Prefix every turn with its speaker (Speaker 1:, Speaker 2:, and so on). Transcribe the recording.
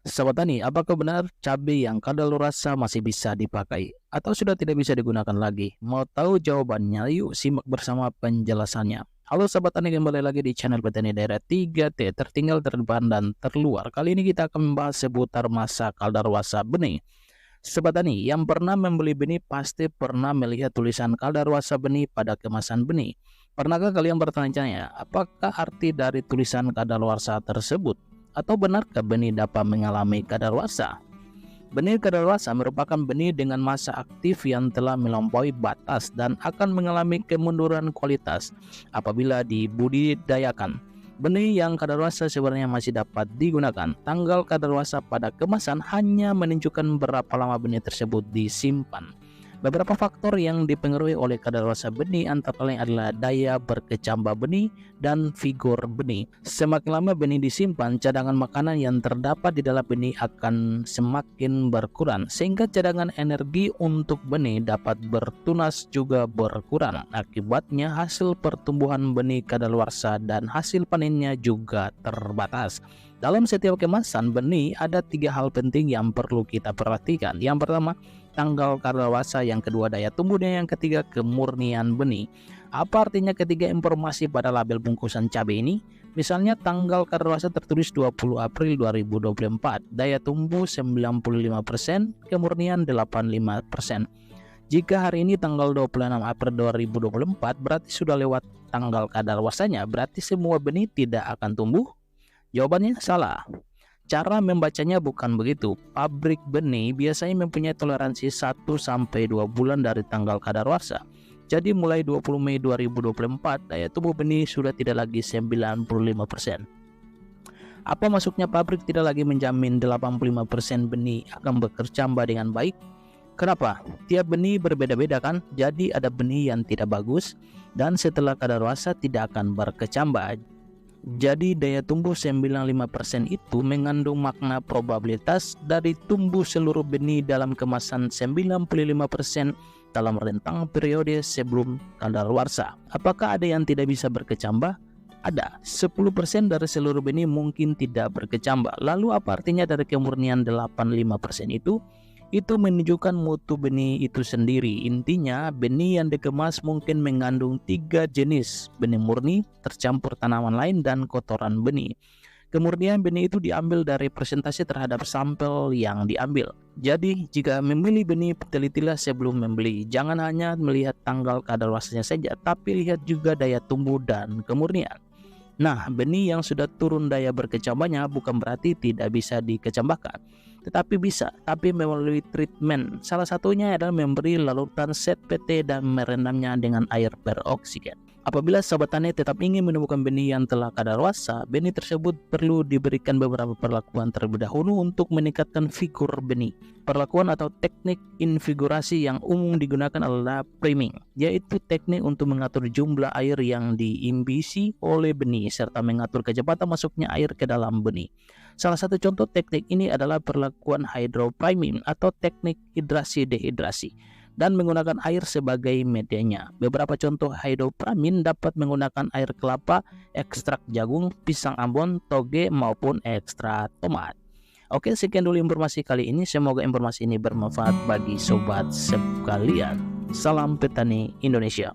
Speaker 1: Sahabat Tani, apakah benar cabai yang kadaluarsa masih bisa dipakai atau sudah tidak bisa digunakan lagi? Mau tahu jawabannya? Yuk simak bersama penjelasannya. Halo sahabat Tani, kembali lagi di channel Petani Daerah 3T, tertinggal, terdepan, dan terluar. Kali ini kita akan membahas seputar masa kadaluarsa benih. Sobat Tani, yang pernah membeli benih pasti pernah melihat tulisan kadaluarsa benih pada kemasan benih. Pernahkah kalian bertanya-tanya, apakah arti dari tulisan kadaluarsa tersebut? Atau benarkah benih dapat mengalami kadaluarsa? Benih kadaluarsa merupakan benih dengan masa aktif yang telah melampaui batas dan akan mengalami kemunduran kualitas apabila dibudidayakan. Benih yang kadaluarsa sebenarnya masih dapat digunakan. Tanggal kadaluarsa pada kemasan hanya menunjukkan berapa lama benih tersebut disimpan. Beberapa faktor yang dipengaruhi oleh kadaluarsa benih antara lain adalah daya berkecambah benih dan vigor benih. Semakin lama benih disimpan, cadangan makanan yang terdapat di dalam benih akan semakin berkurang, sehingga cadangan energi untuk benih dapat bertunas juga berkurang. Akibatnya hasil pertumbuhan benih kadaluarsa dan hasil panennya juga terbatas. Dalam setiap kemasan benih ada 3 hal penting yang perlu kita perhatikan. Yang pertama, tanggal kadaluarsa, yang kedua daya tumbuhnya, yang ketiga kemurnian benih. Apa artinya ketiga informasi pada label bungkusan cabai ini? Misalnya tanggal kadaluarsa tertulis 20 April 2024, daya tumbuh 95%, kemurnian 85%. Jika hari ini tanggal 26 April 2024 berarti sudah lewat tanggal kadaluarsanya, berarti semua benih tidak akan tumbuh? Jawabannya salah. Cara membacanya bukan begitu. Pabrik benih biasanya mempunyai toleransi 1-2 bulan dari tanggal kadaluarsa. Jadi mulai 20 Mei 2024, daya tumbuh benih sudah tidak lagi 95%. Apa maksudnya pabrik tidak lagi menjamin 85% benih akan berkecambah dengan baik? Kenapa? Tiap benih berbeda-beda kan? Jadi ada benih yang tidak bagus dan setelah kadaluarsa tidak akan berkecambah. Jadi daya tumbuh 95% itu mengandung makna probabilitas dari tumbuh seluruh benih dalam kemasan 95% dalam rentang periode sebelum kadaluarsa. Apakah ada yang tidak bisa berkecambah? Ada. 10% dari seluruh benih mungkin tidak berkecambah. Lalu apa artinya dari kemurnian 85% itu? Itu menunjukkan mutu benih itu sendiri. Intinya benih yang dikemas mungkin mengandung 3 jenis benih murni, tercampur tanaman lain, dan kotoran benih. Kemurnian benih itu diambil dari presentasi terhadap sampel yang diambil. Jadi jika memilih benih, telitilah sebelum membeli. Jangan hanya melihat tanggal kadaluarsanya saja, tapi lihat juga daya tumbuh dan kemurnian. Nah, benih yang sudah turun daya berkecambahnya bukan berarti tidak bisa dikecambahkan, tetapi bisa, tapi melalui treatment. Salah satunya adalah memberi larutan ZPT dan merendamnya dengan air peroksigen. Apabila sahabat tani tetap ingin menemukan benih yang telah kadaluarsa, benih tersebut perlu diberikan beberapa perlakuan terlebih dahulu untuk meningkatkan figur benih. Perlakuan atau teknik invigorasi yang umum digunakan adalah priming, yaitu teknik untuk mengatur jumlah air yang diimbisi oleh benih serta mengatur kecepatan masuknya air ke dalam benih. Salah satu contoh teknik ini adalah perlakuan hydropriming atau teknik hidrasi dehidrasi dan menggunakan air sebagai medianya. Beberapa contoh hydropriming dapat menggunakan air kelapa, ekstrak jagung, pisang ambon, toge, maupun ekstrak tomat. Oke, sekian dulu informasi kali ini. Semoga informasi ini bermanfaat bagi sobat sekalian. Salam petani Indonesia.